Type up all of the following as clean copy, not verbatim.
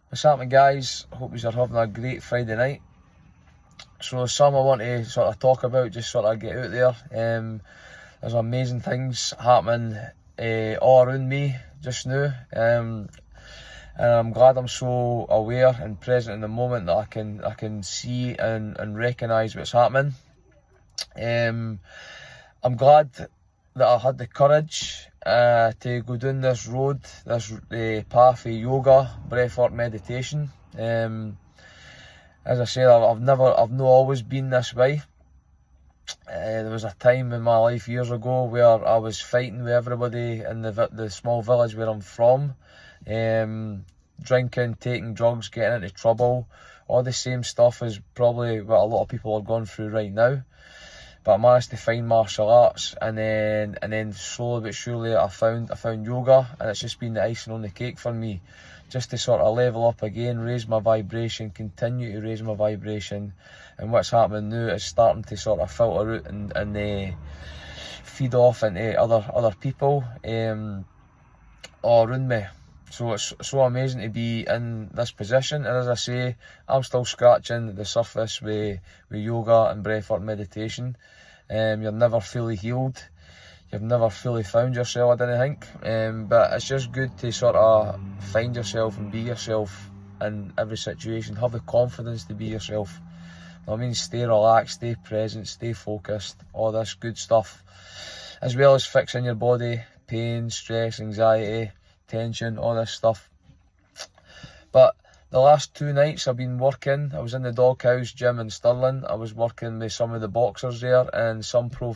What's happening, guys? Hope you're having a great Friday night. So there's some I want to sort of talk about, just sort of get out there. There's amazing things happening all around me just now, and I'm glad I'm so aware and present in the moment that I can see and recognise what's happening. I'm glad that I had the courage to go down this road, this path of yoga, breathwork, meditation. As I said, I've not always been this way. There was a time in my life years ago where I was fighting with everybody in the small village where I'm from, drinking, taking drugs, getting into trouble, all the same stuff as probably what a lot of people are going through right now. But I managed to find martial arts, and then slowly but surely I found yoga, and it's just been the icing on the cake for me, just to sort of level up again, raise my vibration, continue to raise my vibration. And what's happening now is starting to sort of filter out and feed off into other people all around me. So it's so amazing to be in this position, and as I say, I'm still scratching the surface with yoga and breathwork meditation. You're never fully healed, you've never fully found yourself, I don't think, but it's just good to sort of find yourself and be yourself in every situation. Have the confidence to be yourself. I mean, stay relaxed, stay present, stay focused, all this good stuff, as well as fixing your body, pain, stress, anxiety, tension, all this stuff. But the last 2 nights I've been working. I was in the doghouse gym in Stirling. I was working with some of the boxers there and some pro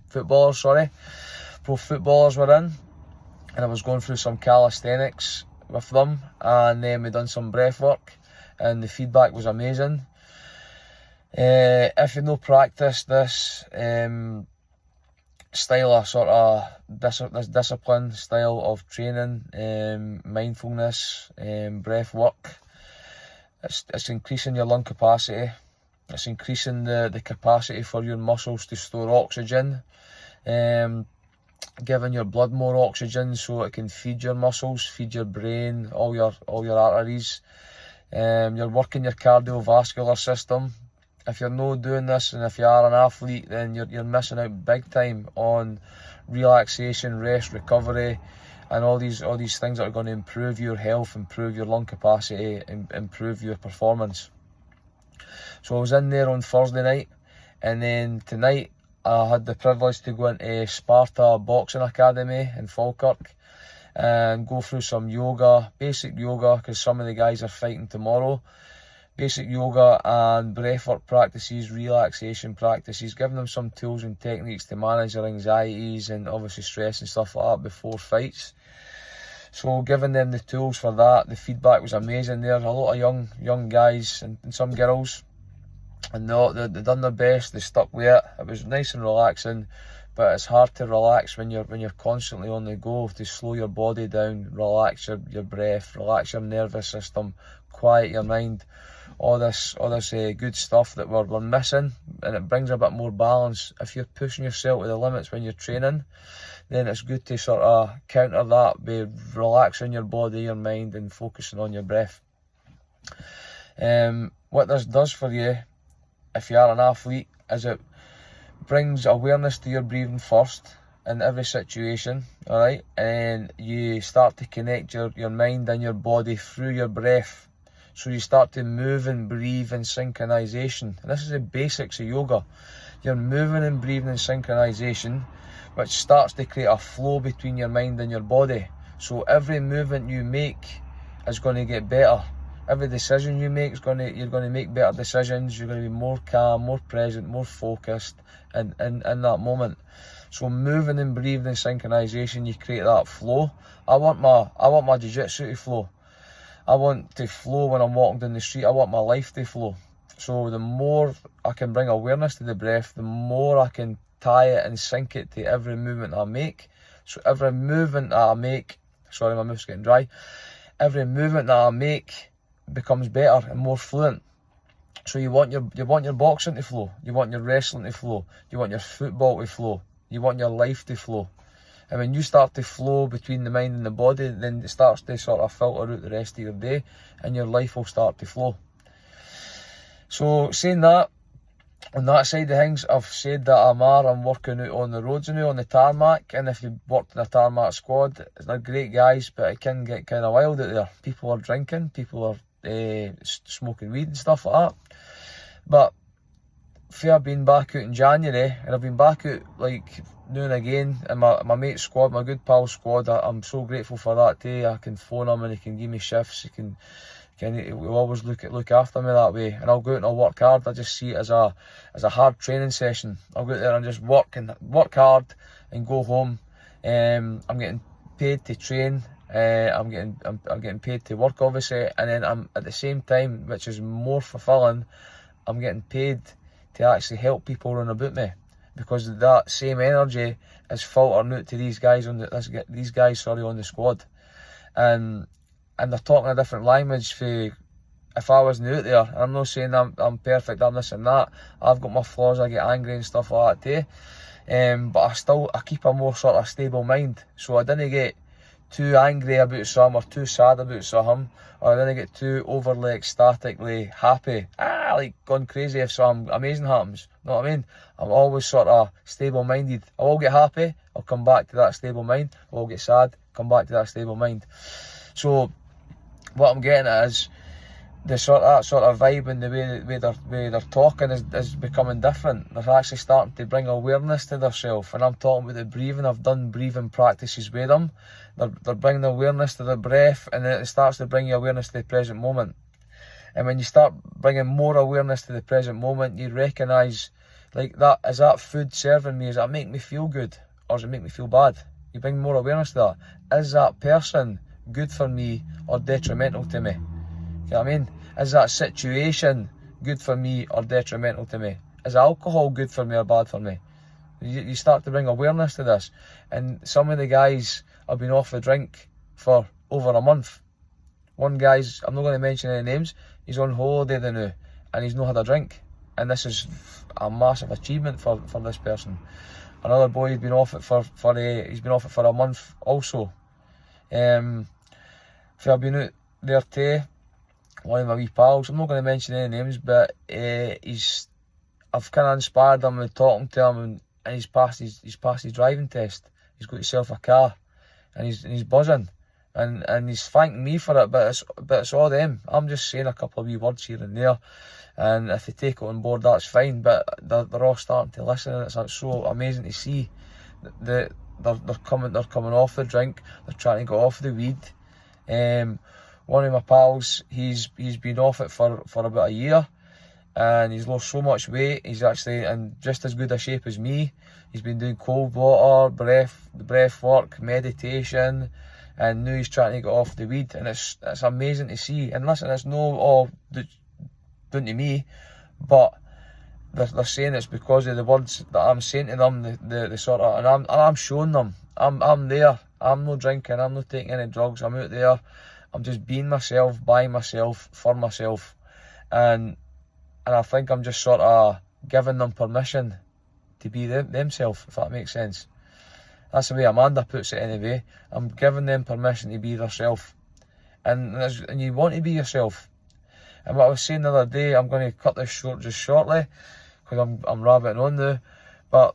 footballers were in, and I was going through some calisthenics with them, and then we done some breath work, and the feedback was amazing. If you no practice this style of sort of this discipline style of training, mindfulness, breath work, it's increasing your lung capacity, it's increasing the capacity for your muscles to store oxygen, giving your blood more oxygen so it can feed your muscles, feed your brain, all your arteries. You're working your cardiovascular system. If you're not doing this, and if you are an athlete, then you're missing out big time on relaxation, rest, recovery, and all these things that are going to improve your health, improve your lung capacity, and improve your performance. So I was in there on Thursday night, and then tonight I had the privilege to go into Sparta Boxing Academy in Falkirk and go through some yoga, basic yoga, because some of the guys are fighting tomorrow. Basic yoga and breathwork practices, relaxation practices, giving them some tools and techniques to manage their anxieties and obviously stress and stuff like that before fights. So giving them the tools for that, the feedback was amazing. There's a lot of young guys and some girls, and they done their best, they stuck with it. It was nice and relaxing, but it's hard to relax when you're constantly on the go. To slow your body down, relax your breath, relax your nervous system, quiet your mind. All this good stuff that we're missing, and it brings a bit more balance. If you're pushing yourself to the limits when you're training, then it's good to sort of counter that by relaxing your body, your mind, and focusing on your breath. What this does for you, if you are an athlete, is it brings awareness to your breathing first in every situation, alright? And you start to connect your mind and your body through your breath. So you start to move and breathe in synchronization. And this is the basics of yoga. You're moving and breathing in synchronization, which starts to create a flow between your mind and your body. So every movement you make is going to get better. Every decision you make you're going to make better decisions. You're going to be more calm, more present, more focused in that moment. So moving and breathing in synchronization, you create that flow. I want my jiu-jitsu to flow. I want to flow when I'm walking down the street. I want my life to flow. So the more I can bring awareness to the breath, the more I can tie it and sync it to every movement I make. So every movement that I make, sorry, my mouth's getting dry. Every movement that I make becomes better and more fluent. So you want your boxing to flow, you want your wrestling to flow, you want your football to flow, you want your life to flow. And when you start to flow between the mind and the body, then it starts to sort of filter out the rest of your day, and your life will start to flow. So saying that, on that side of things, I've said that I'm working out on the roads now, on the tarmac, and if you worked in a tarmac squad, they're great guys, but it can get kind of wild out there. People are drinking, people are smoking weed and stuff like that. But I've been back out in January, and I've been back out like now and again, and my mate's squad, my good pal squad, I'm so grateful for that too. I can phone him and he can give me shifts, he'll always look after me that way, and I'll go out and I'll work hard. I just see it as a hard training session. I'll go out there and just work hard and go home. I'm getting paid to train. I'm getting paid to work, obviously, and then I'm at the same time, which is more fulfilling, I'm getting paid to actually help people around about me, because that same energy is filtering out to these guys on the squad, and they're talking a different language. If I wasn't out there, and I'm not saying I'm perfect, I'm this and that, I've got my flaws, I get angry and stuff like that too, but I keep a more sort of stable mind, so I didn't get too angry about something or too sad about something, or I didn't get too overly ecstatically happy, like gone crazy if something amazing happens. You know what I mean? I'm always sort of stable minded. I will get happy, I'll come back to that stable mind. I will get sad, come back to that stable mind. So what I'm getting at is that sort of vibe and the way they're talking is becoming different. They're actually starting to bring awareness to themselves, and I'm talking about the breathing. I've done breathing practices with them. They're bringing awareness to the breath, and then it starts to bring you awareness to the present moment. And when you start bringing more awareness to the present moment, you recognise, like, that is that food serving me? Does that make me feel good, or does it make me feel bad? You bring more awareness to that. Is that person good for me or detrimental to me? You know what I mean? Is that situation good for me or detrimental to me? Is alcohol good for me or bad for me? You start to bring awareness to this. And some of the guys have been off the drink for over a month. One guy's, I'm not going to mention any names, he's on holiday now and he's not had a drink. And this is a massive achievement for this person. Another boy, he's been off it for a month also. If I've been out there too, one of my wee pals, I'm not going to mention any names, but I've kind of inspired him with talking to him, and he's passed his driving test. He's got himself a car, and he's buzzing, and he's thanking me for it, but it's all them. I'm just saying a couple of wee words here and there, and if they take it on board, that's fine, but they're all starting to listen, and it's so amazing to see that they're coming off the drink, they're trying to get off the weed. One of my pals, he's been off it for about a year, and he's lost so much weight. He's actually in just as good a shape as me. He's been doing cold water, breath work, meditation, and now he's trying to get off the weed, and it's amazing to see. And listen, it's no all down to me, but they're saying it's because of the words that I'm saying to them, the sort of, and I'm showing them. I'm there. I'm not drinking. I'm not taking any drugs. I'm out there. I'm just being myself, by myself, for myself, and I think I'm just sort of giving them permission to be themselves, if that makes sense. That's the way Amanda puts it anyway. I'm giving them permission to be themselves, and you want to be yourself. And what I was saying the other day, I'm going to cut this short just shortly, because I'm rabbiting on now, but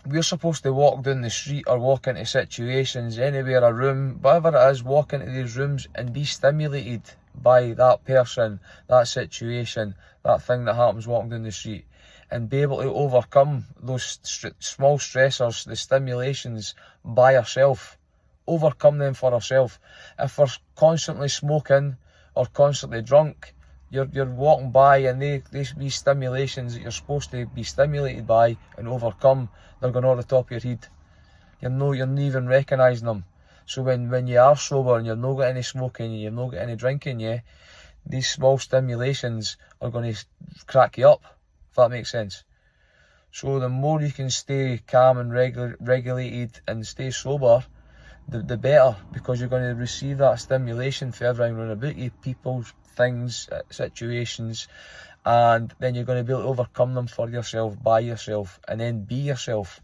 we're supposed to walk down the street or walk into situations, anywhere, a room, whatever it is, walk into these rooms and be stimulated by that person, that situation, that thing that happens walking down the street, and be able to overcome those small stressors, the stimulations by ourselves, overcome them for ourselves. If we're constantly smoking or constantly drunk, you're walking by, and these stimulations that you're supposed to be stimulated by and overcome, they're going over the top of your head. You're not even recognising them. So when you are sober and you've not got any smoking, you've not got any drinking, these small stimulations are going to crack you up, if that makes sense. So the more you can stay calm and regulated and stay sober, the better, because you're going to receive that stimulation for everything around about you, people, things, situations, and then you're going to be able to overcome them for yourself, by yourself, and then be yourself.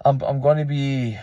I'm going to be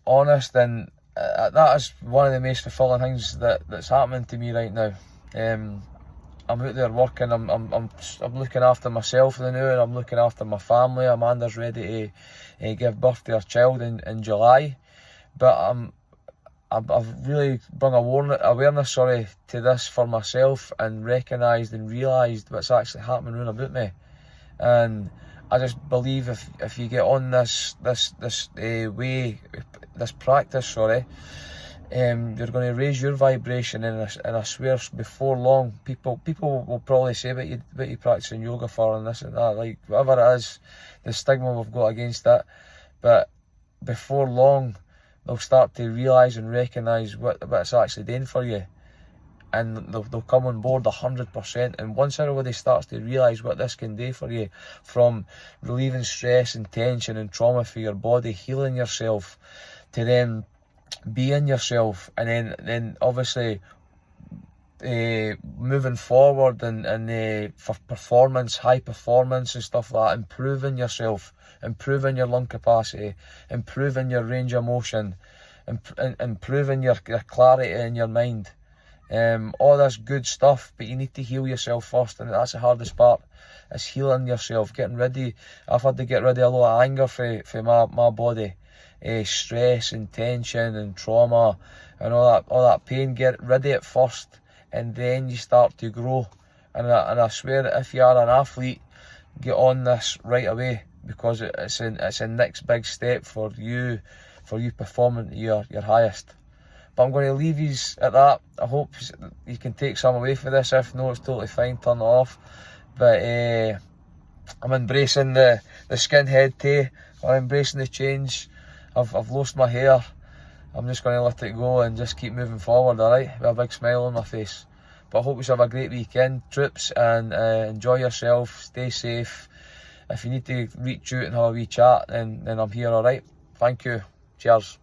honest, and that is one of the most fulfilling things that's happening to me right now. I'm out there working. I'm looking after myself now, and I'm looking after my family. Amanda's ready to give birth to her child in July, but I've really brought awareness to this for myself, and recognised and realised what's actually happening around about me. And I just believe if you get on this practice, you're going to raise your vibration, and I swear before long, people will probably say what you practicing yoga for and this and that, like whatever it is, the stigma we've got against it, but before long they'll start to realise and recognise what it's actually doing for you, and they'll come on board 100%. And once everybody starts to realise what this can do for you, from relieving stress and tension and trauma for your body, healing yourself, to then being yourself, and then obviously moving forward and for performance, high performance and stuff like that, improving yourself, improving your lung capacity, improving your range of motion, improving your clarity in your mind, all this good stuff. But you need to heal yourself first, and that's the hardest part, is healing yourself, getting ready. I've had to get rid of a lot of anger for my body, stress and tension and trauma and all that pain. Get rid of it first, and then you start to grow. And I swear that if you are an athlete, get on this right away, because it's a next big step for you performing to your highest. But I'm going to leave you at that. I hope you can take some away for this. If no, it's totally fine, turn it off. But I'm embracing the skinhead too. I'm embracing the change. I've lost my hair. I'm just going to let it go and just keep moving forward, alright? With a big smile on my face. But I hope you have a great weekend, troops, and enjoy yourself, stay safe. If you need to reach out and have a wee chat, then I'm here, alright? Thank you. Cheers.